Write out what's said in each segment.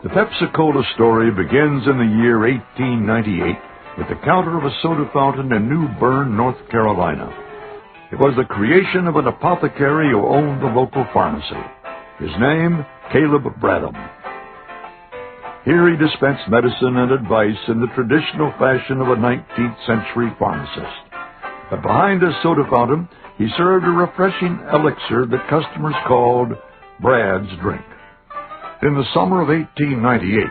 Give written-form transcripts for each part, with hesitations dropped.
The Pepsi-Cola story begins in the year 1898 with the counter of a soda fountain in New Bern, North Carolina. It was the creation of an apothecary who owned the local pharmacy. His name, Caleb Bradham. Here he dispensed medicine and advice in the traditional fashion of a 19th century pharmacist. But behind his soda fountain, he served a refreshing elixir that customers called Brad's Drink. In the summer of 1898,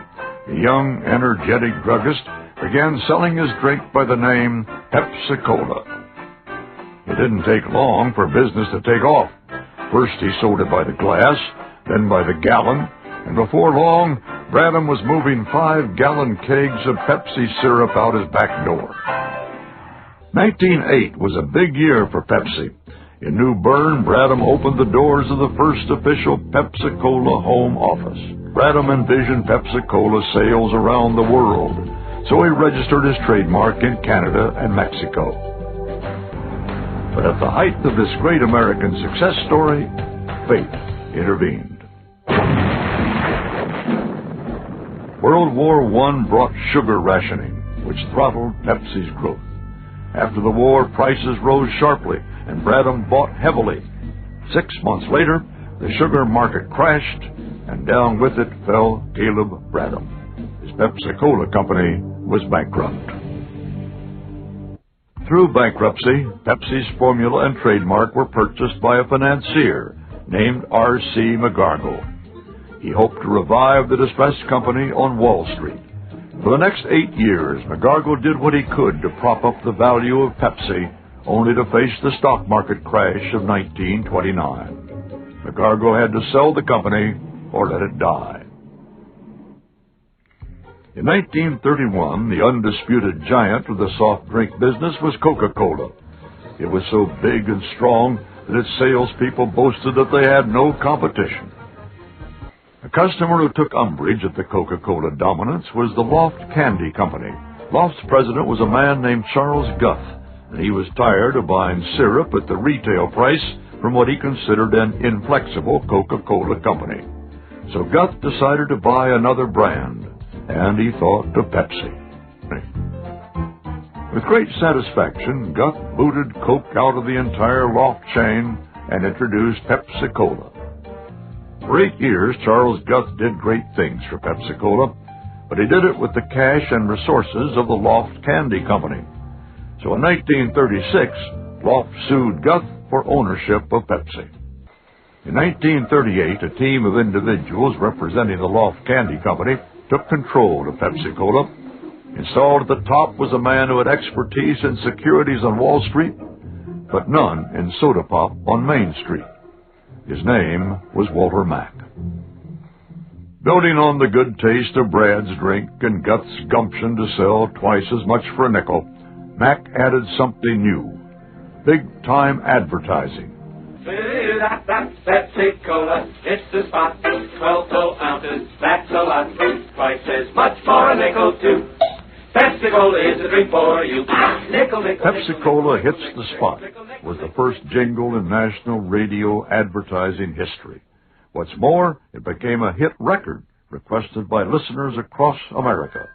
the young, energetic druggist began selling his drink by the name Pepsi-Cola. It didn't take long for business to take off. First he sold it by the glass, then by the gallon, and before long, Bradham was moving 5-gallon kegs of Pepsi syrup out his back door. 1908 was a big year for Pepsi. In New Bern, Bradham opened the doors of the first official Pepsi-Cola home office. Bradham envisioned Pepsi-Cola sales around the world, so he registered his trademark in Canada and Mexico. But at the height of this great American success story, fate intervened. World War I brought sugar rationing, which throttled Pepsi's growth. After the war, prices rose sharply, and Bradham bought heavily. 6 months later, the sugar market crashed, and down with it fell Caleb Bradham. His Pepsi-Cola company was bankrupt. Through bankruptcy, Pepsi's formula and trademark were purchased by a financier named R.C. McGargle. He hoped to revive the distressed company on Wall Street. For the next 8 years, McGargle did what he could to prop up the value of Pepsi, only to face the stock market crash of 1929. McGargle had to sell the company or let it die. In 1931, the undisputed giant of the soft drink business was Coca-Cola. It was so big and strong that its salespeople boasted that they had no competition. A customer who took umbrage at the Coca-Cola dominance was the Loft Candy Company. Loft's president was a man named Charles Guth, and he was tired of buying syrup at the retail price from what he considered an inflexible Coca-Cola company. So Guth decided to buy another brand, and he thought of Pepsi. With great satisfaction, Guth booted Coke out of the entire Loft chain and introduced Pepsi-Cola. For 8 years, Charles Guth did great things for Pepsi-Cola, but he did it with the cash and resources of the Loft Candy Company. So in 1936, Loft sued Guth for ownership of Pepsi. In 1938, a team of individuals representing the Loft Candy Company took control of Pepsi-Cola. Installed at the top was a man who had expertise in securities on Wall Street, but none in soda pop on Main Street. His name was Walter Mack. Building on the good taste of Brad's Drink and Guth's gumption to sell twice as much for a nickel, Mack added something new: big-time advertising. That's Pepsi-Cola, it's the spot. 12 full ounces, that's a lot. Twice as much for a nickel, too. Pepsi-Cola is a drink for you. Nickel, nickel, Pepsi-Cola Hits the Spot was the first jingle in national radio advertising history. What's more, it became a hit record requested by listeners across America.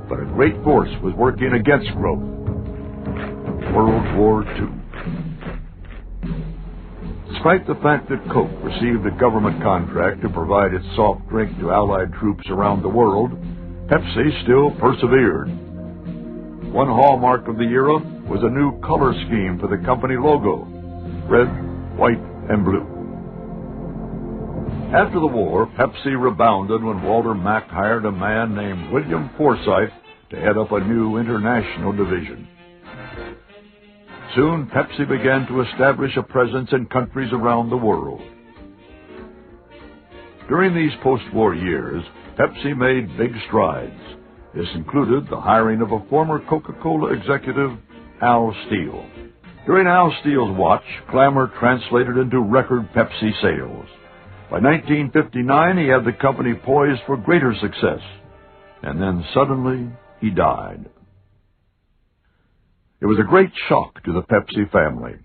But a great force was working against growth: World War II. Despite the fact that Coke received a government contract to provide its soft drink to Allied troops around the world, Pepsi still persevered. One hallmark of the era was a new color scheme for the company logo: red, white, and blue. After the war, Pepsi rebounded when Walter Mack hired a man named William Forsythe to head up a new international division. Soon, Pepsi began to establish a presence in countries around the world. During these post-war years, Pepsi made big strides. This included the hiring of a former Coca-Cola executive, Al Steele. During Al Steele's watch, clamor translated into record Pepsi sales. By 1959, he had the company poised for greater success. And then suddenly, he died. It was a great shock to the Pepsi family.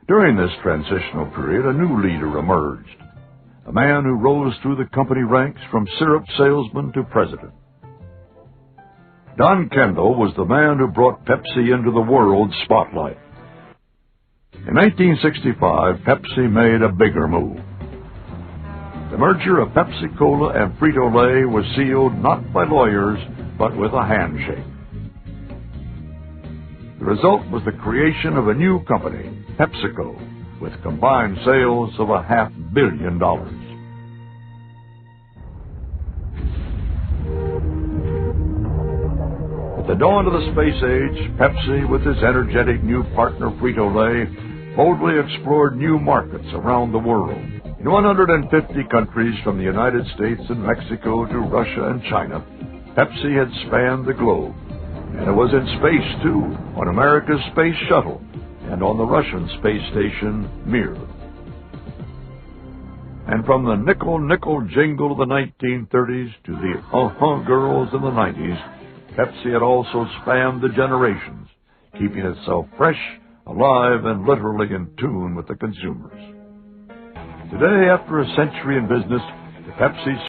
During this transitional period, a new leader emerged. a man who rose through the company ranks from syrup salesman to president. Don Kendall was the man who brought Pepsi into the world spotlight. In 1965, Pepsi made a bigger move. The merger of Pepsi-Cola and Frito-Lay was sealed not by lawyers, but with a handshake. The result was the creation of a new company, PepsiCo, with combined sales of $500 million. At the dawn of the space age, Pepsi, with its energetic new partner Frito-Lay, boldly explored new markets around the world. In 150 countries from the United States and Mexico to Russia and China, Pepsi had spanned the globe. And it was in space, too, on America's space shuttle and on the Russian space station, Mir. And from the nickel-nickel jingle of the 1930s to the girls in the 90s, Pepsi had also spanned the generations, keeping itself fresh, alive, and literally in tune with the consumers. Today, after a century in business, the Pepsi